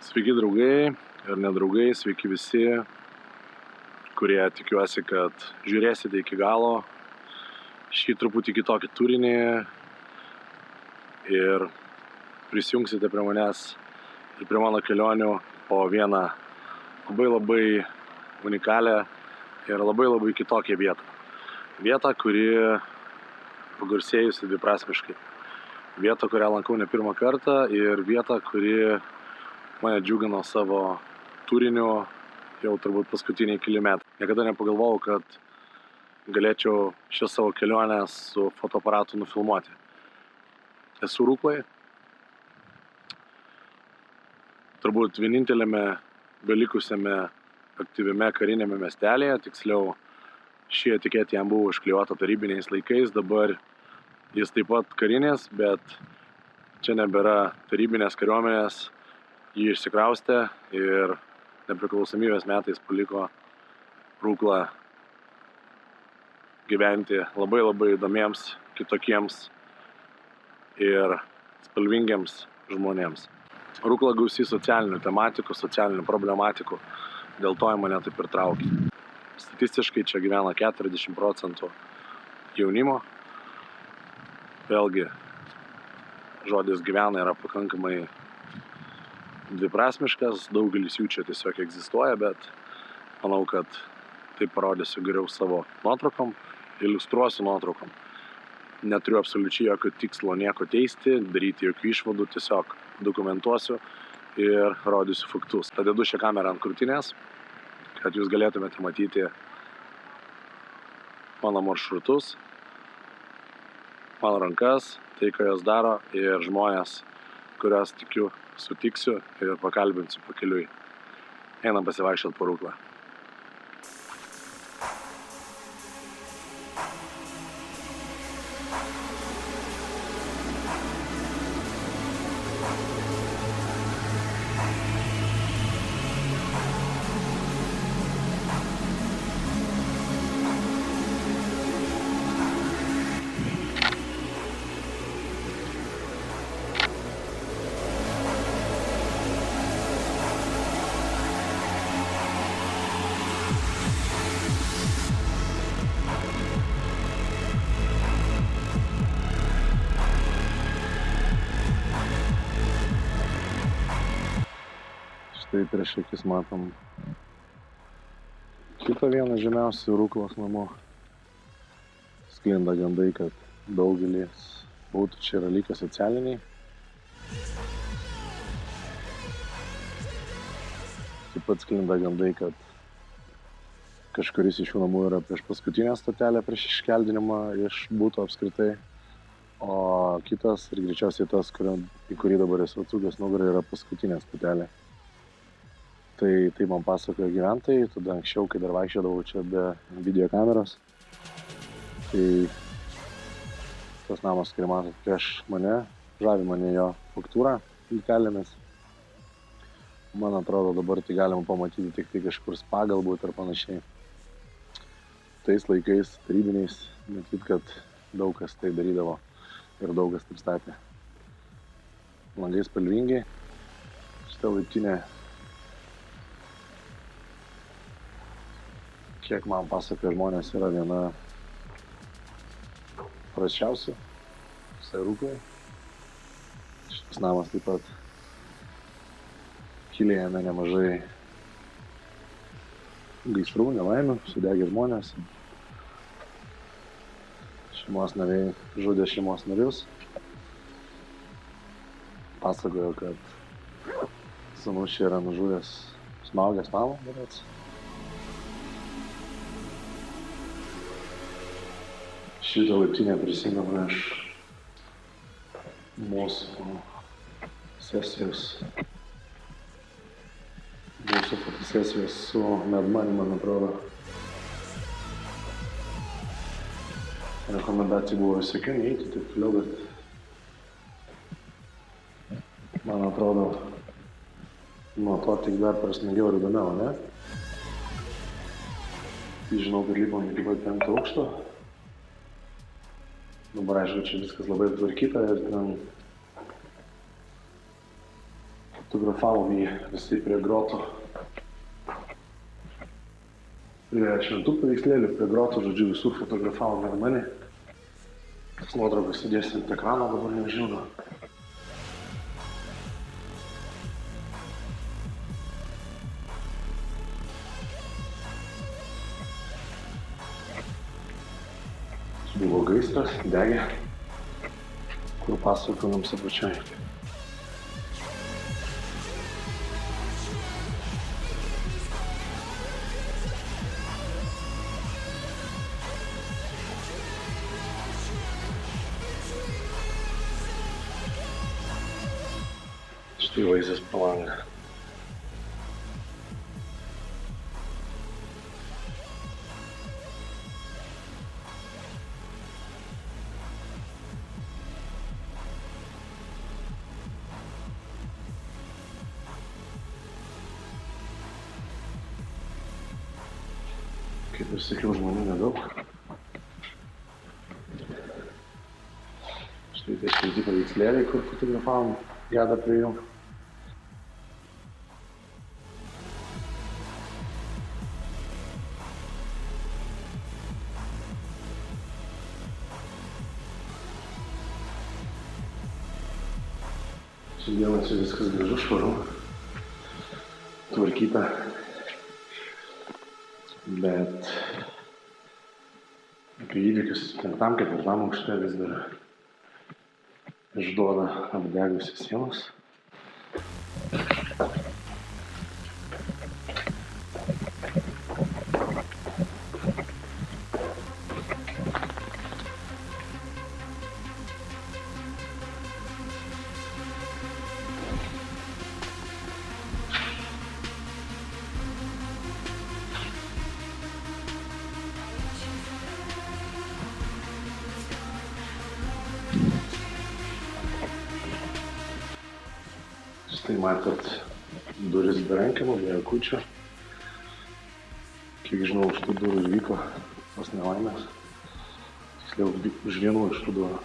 Sveiki draugai ir nedraugai, sveiki visi, kurie tikiuosi, kad žiūrėsite iki galo šį truputį kitokį turinį ir prisijungsite prie manęs ir prie mano kelionių po vieną labai unikalią ir labai kitokią vietą. Vietą, kuri pagarsėjusi dviprasmiškai. Vietą, kurią lankau ne pirmą kartą ir vietą, kuri mane džiugino savo turiniu jau turbūt paskutiniai keli metai. Niekada nepagalvojau, kad galėčiau šią savo kelionę su fotoaparatu nufilmuoti. Esu Rukloje. Turbūt vienintelėme belikusiame aktyviame karinėme miestelėje, tiksliau ši etiketė jam buvo užklijuota tarybiniais laikais, dabar jis taip pat karinės, bet čia nebėra tarybinės kariuomenės, jį išsikraustė ir nepriklausomybės metais paliko Ruklą gyventi labai įdomiems, kitokiems ir spalvingiems žmonėms. Rukla gausi socialinių tematikų, socialinių problematikų, dėl to į mane taip ir traukė. Statistiškai čia gyvena 40% jaunimo. Vėlgi, žodis gyvena yra pakankamai dviprasmiškas, daugelis jų čia tiesiog egzistuoja, bet manau, kad tai parodysiu geriau savo nuotraukom, iliustruosiu nuotraukom. Neturiu absoliučiai jokio tikslo nieko teisti, daryti jokių išvadų, tiesiog dokumentuosiu ir rodysiu faktus. Padedu šią kamerą ant krūtinės, kad jūs galėtumėte matyti mano maršrutus, mano rankas, tai, ką jos daro ir žmonės, kurios tikiu sutiksiu ir pakalbinsiu pakeliui. Einam pasivaikščiot po Ruklą. Štai prieš akis matom kitą vieną žemiausių Ruklos namų. Sklinda gandai, kad daugelis būtų čia yra likę socialiniai. Taip pat sklinda gandai, kad kažkuris iš šių namų yra prieš paskutinę stotelę prieš iškeldinimą iš būto apskritai. O kitas ir greičiausiai tas, į kurį dabar esu atsukęs nugarą, yra paskutinė stotelė. Tai man pasakojo gyventojai, tada anksčiau, kai dar vaikščiodavau čia be video kameros. Tai tas namas, kurį matot prieš mane, žavi mane jo faktūra lytelėmis. Man atrodo, dabar tai galima pamatyti tik tai kažkur spa galbūt ir panašiai. Tais laikais tarybiniais, matyt, kad daug kas tai darydavo ir daug kas taip statė. Langai spalvingi, šitą laiptinę, kiek man pasakoja žmonės, yra viena prasčiausių visai Ruklai. Šitas namas taip pat kilė jame nemažai gaisrų, nelaimių, sudegė žmonės. Šeimos nariai žudė šeimos narius. Pasakojo, kad sūnus čia yra nužudęs, smaugęs mamą, berods. Šitą laiptinę prisimenu iš mūsų sesijos, mūsų fotosesijos su Medmani, man atrodo. Rekomendacijų buvo visokių, neįti, taip toliau, bet man atrodo, nuo to tik dar prasmingiau ir įdomiau, ne? Tai žinau, kad lipom iki pat 5 aukšto. Dabar aišku, čia viskas labai tvarkyta ir ten Fotografavom jį visi prie grotų. Prie šventų paveikslėlių, prie grotų, žodžiu, visur fotografavom ir mane. Tas nuotraukas įdėsim ant ekrano, dabar nežinau. Buvo gaisras, degė, kur pasakojom apačioj. Štai vaizdas pro langą. Kaip ir sakiau, žmonių nedaug. Štai tie šventi paveikslėliai, kur fotografavom, gedą prie jų. Šiandieną čia viskas gražu, švaru, tvarkyta. Bet apie įvykius 5-4 aukšte vis dar išduoda apdegusios sienos. Štai matot duris be rankenų, be akučių. Kiek žinau, už tų durų ir vyko tos nelaimės. Tiksliau, už vienų iš tų durų.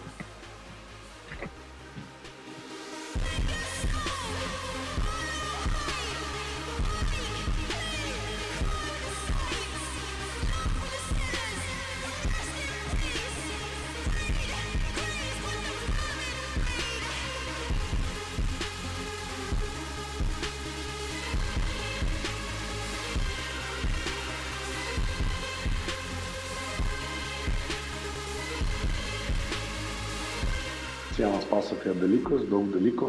Sienos pasakoja dalykus, daug dalykų.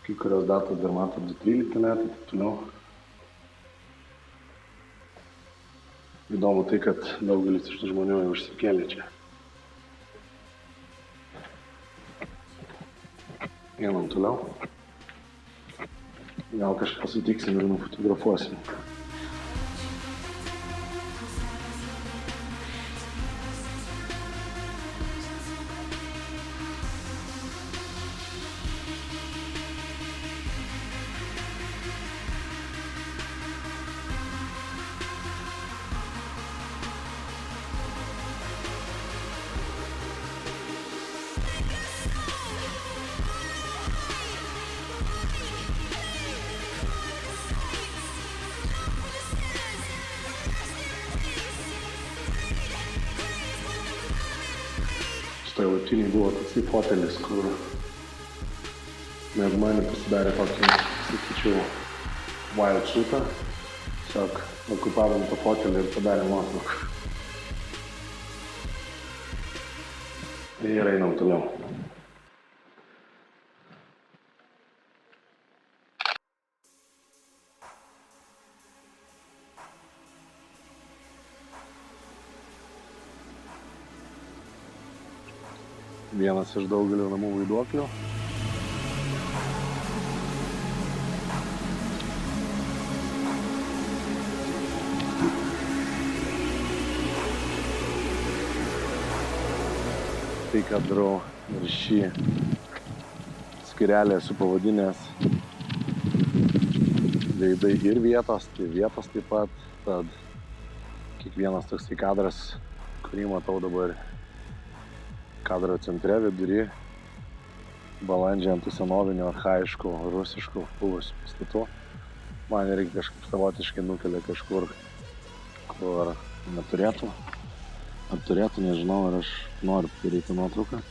Kai kurios datos dar matot 2013 metai, taip toliau. Įdomu tai, kad daugelis iš tų žmonių jau išsikėlė čia. Einam toliau. Gal kažką sutiksim ir nufotografuosim. Štai laiptinėj buvo toksai fotelis, kur net mane pasidarė tokį, sakyčiau, wild shootą. Tiesiog okupavom tą fotelį ir padarėm nuotrauką. Ir einam toliau. Vienas iš daugelio namų vaiduoklių. Tai, kad darau ir šį skyrelį esu pavadinęs veidai ir vietos, tai vietos taip pat. Tad kiekvienas toksai kadras, kurį matau dabar kadro centre, vidury, balandžiai ant tų senovinių, archaiškų, rusiškų buvusių pastatų. Man irgi kažkaip savotiškai nukelia kažkur, kur neturėtų. Ar turėtų, nežinau, ar aš noriu padaryti nuotrauką.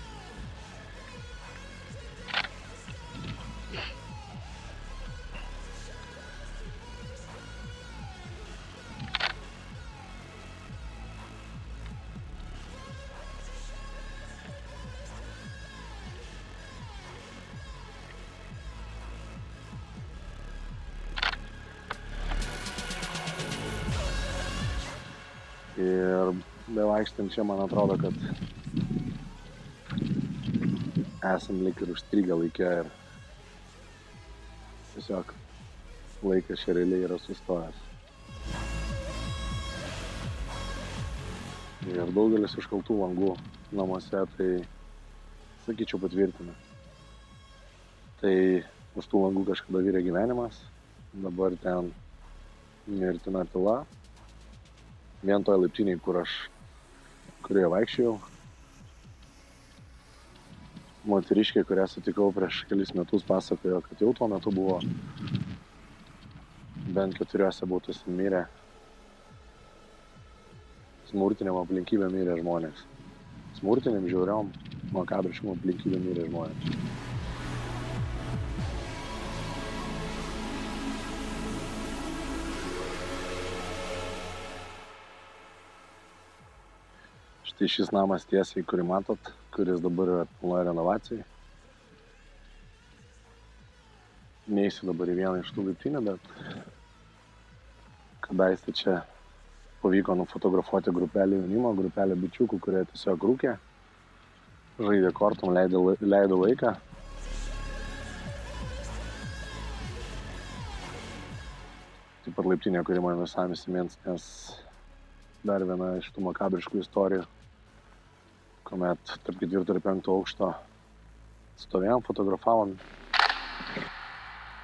Ir bevaikštant čia, man atrodo, kad esam lyg ir užstrigę laikę ir tiesiog laikas čia realiai yra sustojęs. Ir daugelis iškaltų langų namuose, tai sakyčiau patvirtina. Tai už tų langų kažkada vyrė gyvenimas, dabar ten mirtina tyla. Vien toj laiptiniai, kurioje vaikščiojau, moteriškė, kurią sutikau prieš kelis metus, pasakojo, kad jau tuo metu buvo bent 4 būtuose mirę. Smurtiniam aplinkybėm mirė žmonės. Smurtiniam, žiauriom, makabriškom aplinkybėm mirė žmonės. Štai šis namas tiesiai, kurį matot, kuris dabar yra pilnoje renovacijai. Neįsiu dabar į vieną iš tų laiptinių, bet kadaise čia pavyko nufotografuoti grupelį jaunimo, grupelį bičiukų, kurie tiesiog rūkė, žaidė kortom, leido laiką. Taip pat laiptinė, kuri man visam įsimins, nes dar viena iš tų makabriškų istorijų, kuomet tarp 4 ir 5 aukšto stovėjom, fotografavom,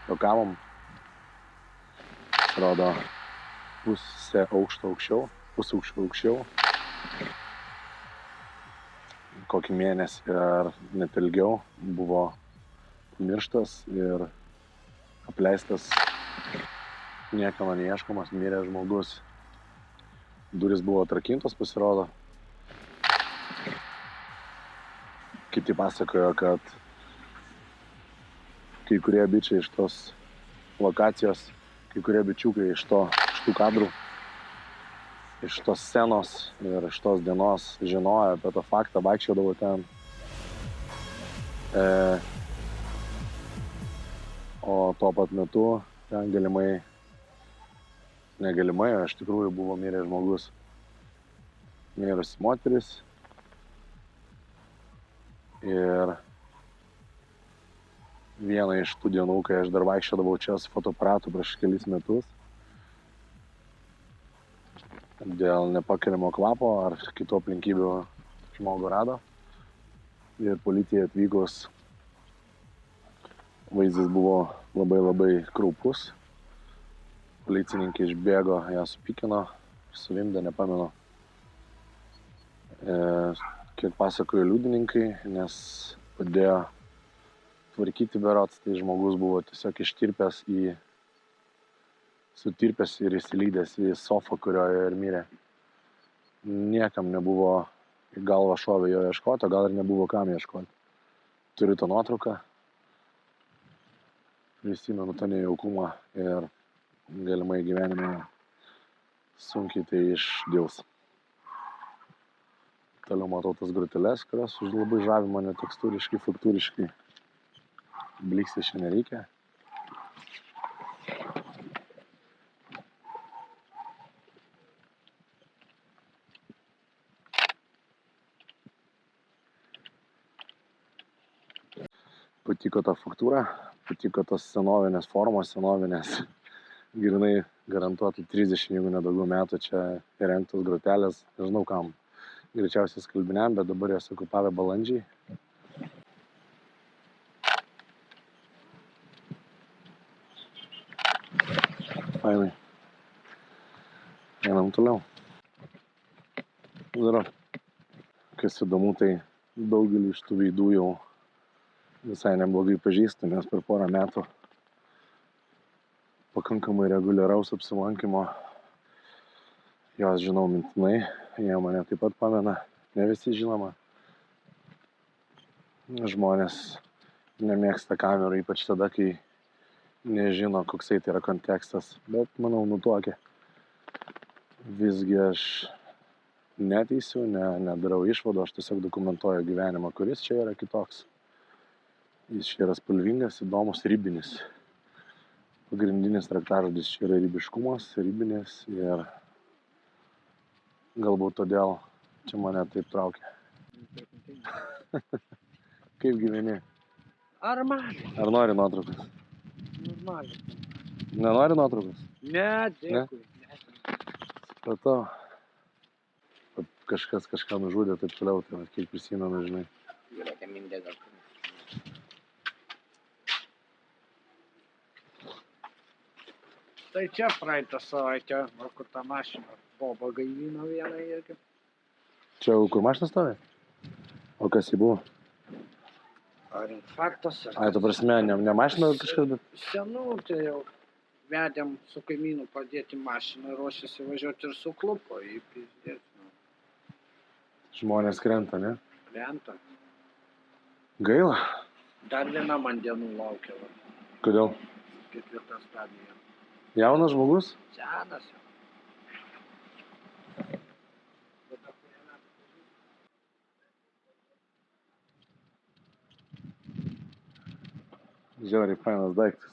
juokavom. Atrodo, pusę aukšto aukščiau. Kokį mėnesį ar net ilgiau buvo pamirštas ir apleistas, niekieno neieškomas, mirė žmogus. Durys buvo atrakintos, pasirodo. Kiti pasakojo, kad kai kurie bičiai iš tos lokacijos, kai kurie bičiukai iš tų kadrų, iš tos scenos ir iš tos dienos žinojo apie tą faktą, vaikščiodavo ten. O tuo pat metu ten negalimai, o iš tikrųjų buvo miręs žmogus, mirusi moteris. Ir vieną iš tų dienų, kai aš dar vaikščiodavau čia su fotoaparatu prieš kelis metus, dėl nepakeliamo kvapo ar kitų aplinkybių žmogų rado. Ir policija atvykus, vaizdas buvo labai kraupus. Policininkai išbėgo, ją supykino, suvimdė, nepamenu, kiek pasakojo liudininkai, nes padėjo tvarkyti berods, tai žmogus buvo tiesiog sutirpęs ir įsilydęs į sofą, kurioje ir mirė. Niekam nebuvo į galvą šovę jo ieškoti, gal ir nebuvo kam ieškoti. Turiu tą nuotrauką, prisimenu tą nejaukumą ir galimai gyvenime sunkiai tai išdils. Toliau matau tas groteles, kurios labai žavi mane tekstūriškai, faktūriškai. Bliksti čia nereikia. Patiko ta faktūra, patiko tos senovinės formos, grinai garantuotai 30, jeigu nedaugiau metų čia įrengtos grotelės, nežinau kam, greičiausiai skalbiniam, bet dabar jas okupavę balandžiai. Fainai. Einam toliau. Dar, kas įdomu, tai daugelį iš tų veidų jau visai neblogai pažįstu, nes per porą metų pakankamai reguliaraus apsilankymo jos žinau mintinai, jie mane taip pat pamena, ne visi žinoma. Žmonės nemėgsta kamerų, ypač tada, kai nežino, koksai tai yra kontekstas, bet manau nutuokia. Visgi aš neteisiu, nedarau išvadų, aš tiesiog dokumentuoju gyvenimą, kuris čia yra kitoks. Jis čia yra spalvingas, įdomus, ribinis. Pagrindinis raktažodis čia yra ribiškumas, ribinis ir galbūt todėl čia mane taip traukia. Kaip gyveni? Ar mažai? Ar nori nuotraukas? Mažai. Nenori nuotraukas? Ne, dėkui. Supratau. Kažkas kažką nužudė, taip toliau, tai kiek prisimenu, žinai. Žiūrėkė mindė gal. Tai čia praeitą savaitę, kur tą mašiną bobą gaivino vieną irgi. Čia kur mašinas stovi? O kas jį buvo? Ar infarktas? Ai, tu prasme, ne mašina kažkas, bet... Senų, tai jau vedėm su kaimynu padėti mašiną, ruošiasi važiuoti ir suklupo į pizdėt. Žmonės krenta, ne? Krenta. Gaila. Dar viena man dienų laukia. Kodėl? 4. stadija. Jaunas žmogus? Senas jau. Žiauriai fainas daiktas.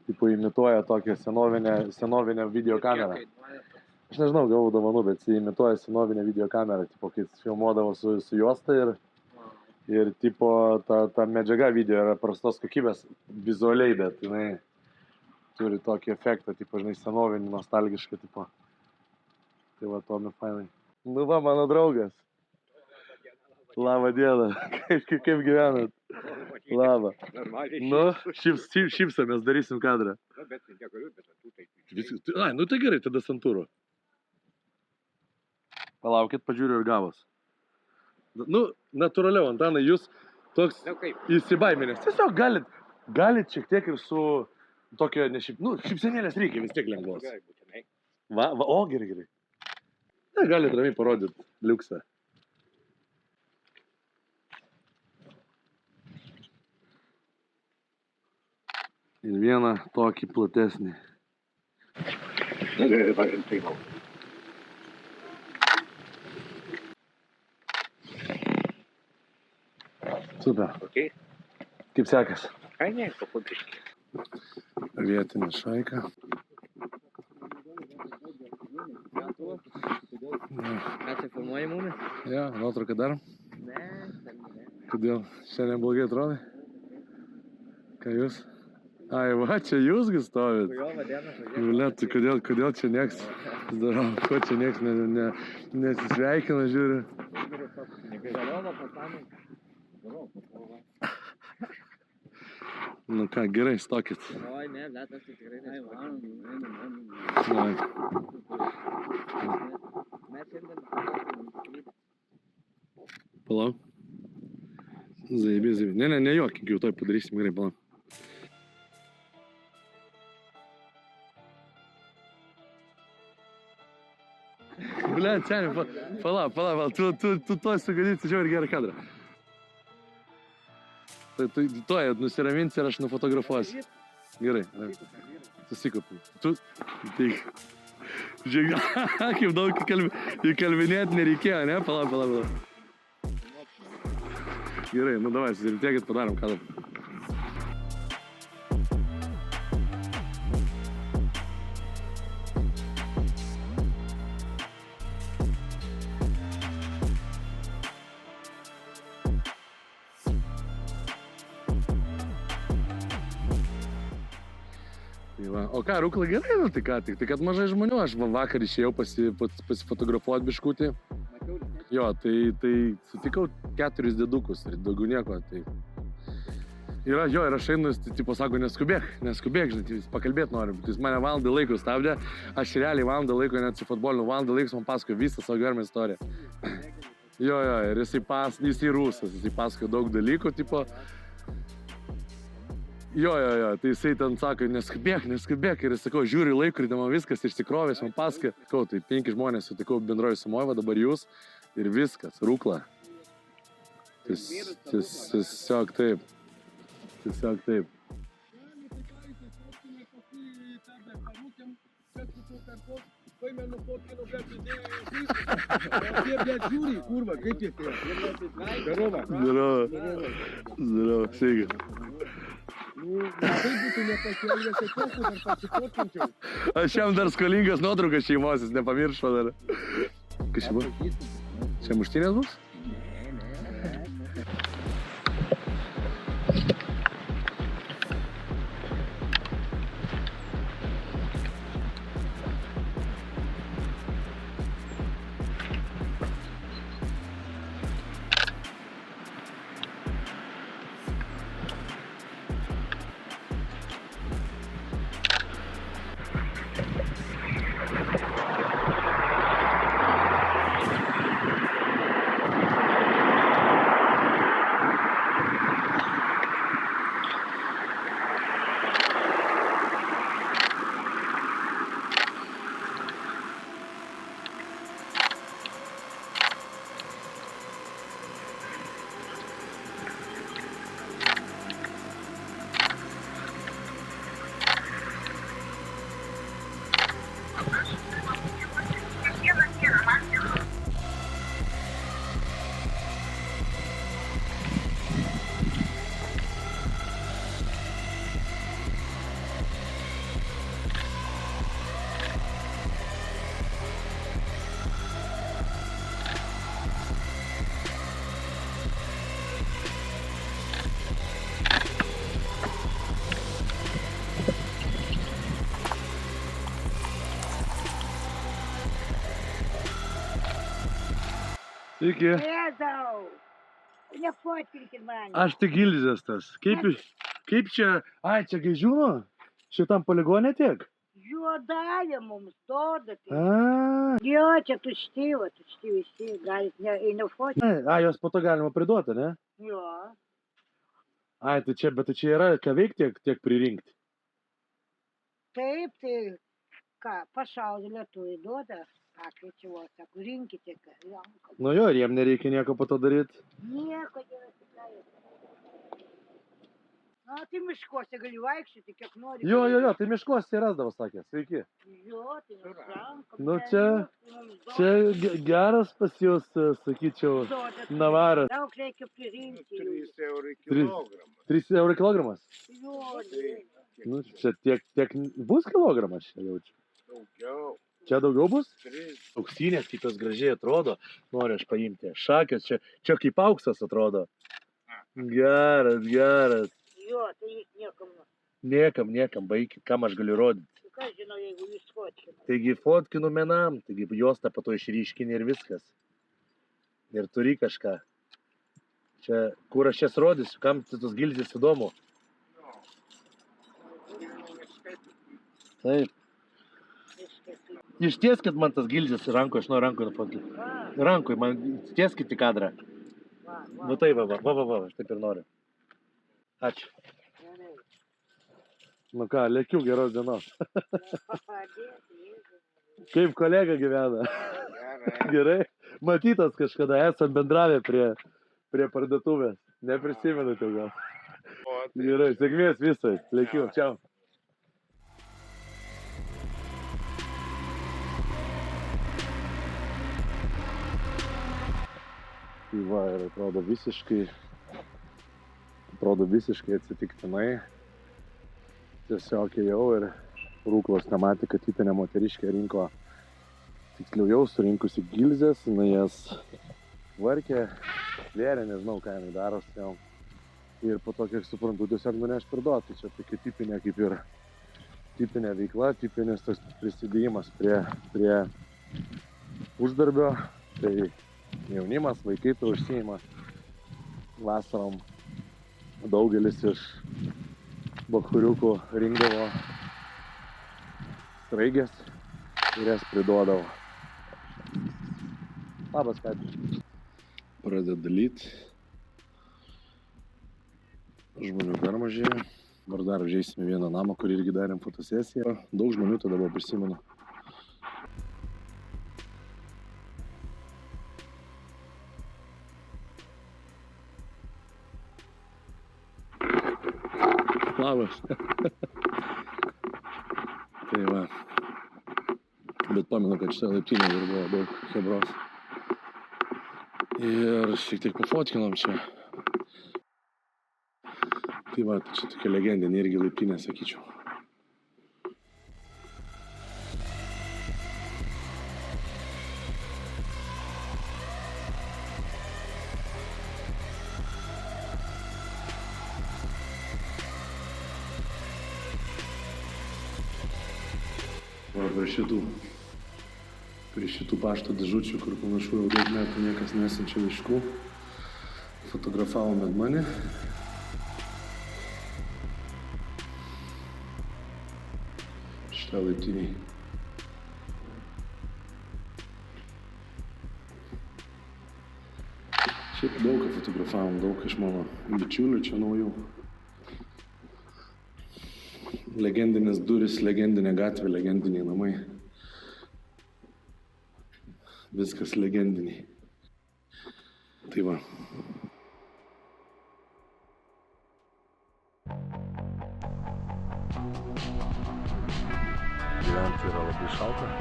Tipo imituoja tokią senovinę videokamerą. Aš nežinau, gavau dovanų, bet jis imituoja senovinę videokamerą, tipo, kai jis filmuodavo su juosta ir tipo, ta medžiaga video yra prastos kokybės vizualiai, bet jinai turi tokį efektą, tipo, žinai, senovinį, nostalgišką, tipo. Tai va, Tomi fainai. Nu va, mano draugas. Labą dieną. Kaip gyvenat? Labą. Nu, šypsamės, darysim kadrą. Ai, nu tai gerai, tada santūro. Palaukit, pažiūriu ir gavos. Nu, natūraliau, Antanai, jūs toks įsibaiminęs. Tiesiog galit šiek tiek ir su tokio, šypsenėlės reikia vis tiek lengvos. Va, o, gerai. Na, galit ramiai parodyti liuksą. Ir vieną tokį platesnį. Super. Okay. Kaip sekas? Ai, ne, papabiškė. Vietinė šaika. Ką čia filmuoji mumis? Ja, nuotrauką darom. Ne. Kodėl? Šiandien blogai atrodai? Ką jūs? Ai, va, čia jūsgi stovit. Liulet, kodėl čia nieks, ko čia nieks nesisveikina, žiūri. Nu ką, gerai, stokit. Oi, ne, bet aš tai tikrai nesistokit. Palauk. Zaibė. Ne, juokink, jau toj padarysim, gerai, palauk. Blet, seniai, palauk, tu to sugadinsi žiauriai gerą kadrą. Tu toj nusiraminsi ir aš nufotografuosiu. Gerai, susikaupiu. Tu, žiūrėk, kaip daug įkalbinėti nereikėjo, ne? Palauk. Gerai, nu davai, susirimtėkit, padarom kadrą. O ką, Rūkla gerai, nu tai ką tik, tai kad mažai žmonių, aš vakar išėjau pasifotografuoti biškutį. Jo, tai sutikau 4 dėdukus ir daugiau nieko, tai... Ir aš einu, tipo sako, neskubėk, žinai, pakalbėti noriu, tai jis mane valandą laiko stabdė, aš realiai valandą laiko net su futbolinu, valandą laiko man pasakojo visą savo gyvenimo istoriją. Jo, ir jisai rusas, jisai pasakojo daug dalykų, tipo... Jo, tai jisai ten sako, neskubėk, ir jis sako, žiūri laikrodį, man viskas išsikrovęs, man paska. Sakau, tai 5 žmonės sutikau bendroji sumoje, va dabar jūs ir viskas, rūkla. Tiesiog taip. Paėmė nufotkino, bet jie, blėt, žiūri, kurva, kaip jie tai. Здорово, sveiki. Tai būtų nepasielgęs, tai kokiu dar pasifotkinčiau. Aš jam dar skolingas nuotraukas šeimos, jis nepamiršo dar. Kas čia buvo? Čia muštinės bus? Sveiki. Jėzau, nefotkinkit mane. Aš tik Gilzės tas. Kaip čia? Ai, čia Gaižiūno? Šitam poligone tiek? Juodąją mums duoda. A, Jo, čia tušti visi, galit nefotkinti. ai, jos po to galima priduoti, ne? Jo. Ai, tai čia, bet tai čia yra ką veikti, tiek pririnkti. Taip, tai ką, pašaudė lietuviai duoda. Pakviečiau, sako, rinkite, ką. Nu jo, ir jiem nereikia nieko po to daryti. Nieko nesikrai. Na, tai miškuose gali vaikščioti, kiek nori. Jo, tai miškuose rasdavo, sakė. Sveiki. Jo, tai nesrankom. Nu, čia geras pas jūs, sakyčiau, navaras. Daug reikia pririnkti. 3 eurai kilogramas. 3 eurai kilogramas? Jo, Nu, čia tiek bus kilogramas, čia jaučiu. Daugiau. Čia daugiau bus? 3. Auksinės, kaip jos gražiai atrodo. Noriu aš paimti. Šakės, čia kaip auksas atrodo. Geras. Jo, tai jis Niekam, baikit, kam aš galiu rodyti. Ką žinau, jeigu jūs fotkina. Taigi fotkinu menam, taigi juostą po to išryškini ir viskas. Ir turi kažką. Čia, kur aš jas rodysiu, kam tos Gilzės įdomu. Taip. Ištieskit man tas Gilzės rankoje, aš noriu rankoje nufotkinti. Rankoje, man tieskit į kadrą. Nu tai va, aš taip ir noriu. Ačiū. Nu ką, lėkiu, geros dienos. Kaip kolega gyvena? Gerai. Matytas kažkada, esam bendravę prie parduotuvės. Neprisimenate gal. Gerai, sėkmės visai. Lėkiu, čiau. Tai va, ir atrodo visiškai atsitiktinai. Tiesiog ėjau ir Rūklos nematė, kad tipinė moteriškė rinko, tiksliau jau surinkusi Gilzės, jinai jas varkė, lėrė, nežinau, ką jinai daro su jom. Ir po to, kiek suprantu, tiesiog nuneš parduoti. Čia tokia tipinė veikla, tipinis tas prisidėjimas prie uždarbio. Tai jaunimas, vaikai to užsiima. Vasarom daugelis iš bachuriukų rinkdavo straigės ir jas priduodavo. Labas, Katri. Pradeda dalyti. Žmonių dar mažėja. Dabar dar užeisime vieną namą, kur irgi darėm fotosesiją. Daug žmonių tada buvo, prisimenu. Labas. Tai va. Bet pamenu, kad šitą laiptinę ir buvo daug hebros. Ir šiek tiek pafotkinom čia. Tai va, tai čia tokia legendinė irgi laiptinė, sakyčiau. Va, prie šitų pašto dėžučių, kur panašu jau daug metų niekas nesiunčia laiškų, fotografavome mane. Šitą laiptinį. Šiaip daug ką fotografavom, daug iš mano bičiulių čia naujų. Legendinės duris, legendinė gatvė, legendiniai namai. Viskas legendiniai. Tai va. Gyventi yra labai šalta.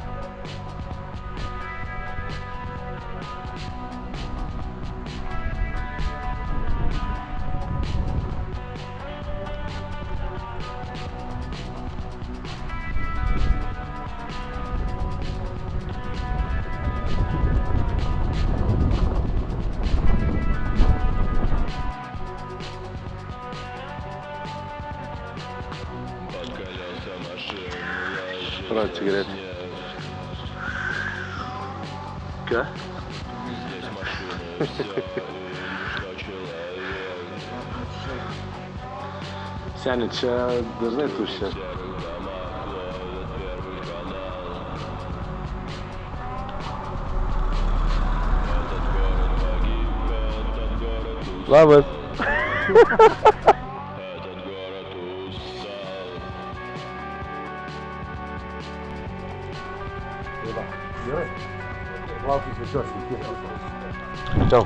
Пора сигарет. Ką? Seni, čia dažnai tuščia. Labas. Gerai. Laukiu svečiuosi. Ciao.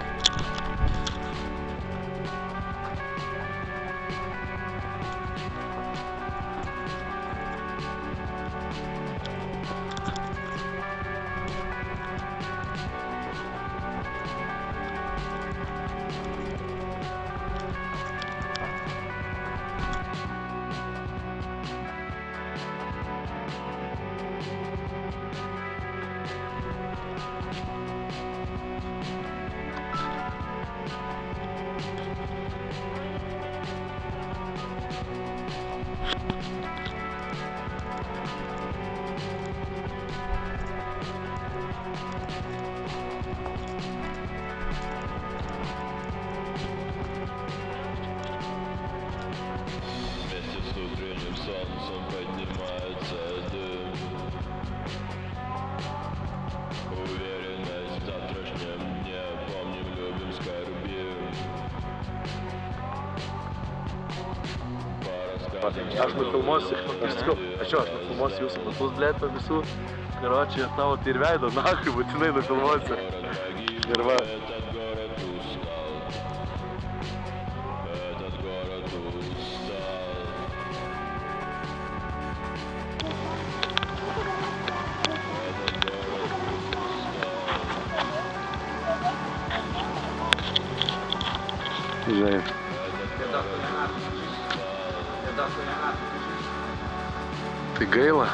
Aš nufilmuosiu, aš nufilmuosiu jūsų batus, blėt, po visų. Karočiui, tavo tai ir veido, nahui, būtinai nufilmuosiu. Ir va. Žiūrėjau. Tai gaila.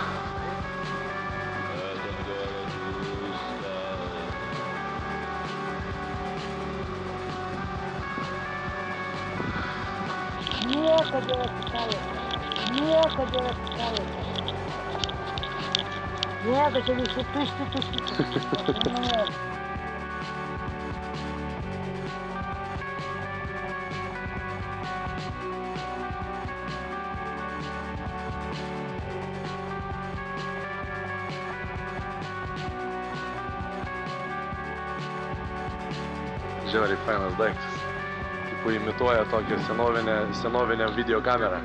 Niekada atsikalė. Niekada atsikalė. Niekada čia visi tušti. Žiauriai fainas daiktas. Tipo imituoja tokią senovinę video kamerą.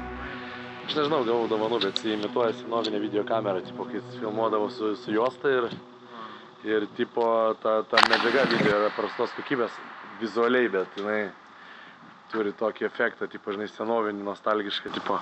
Aš nežinau, gavau dovanų, bet jis imituoja senovinę videokamerą, tipo, kai jis filmuodavo su juosta ir tipo, ta medžiaga video yra prastos kokybės vizualiai, bet jinai turi tokį efektą, tipo, žinai, senovinį, nostalgišką, tipo,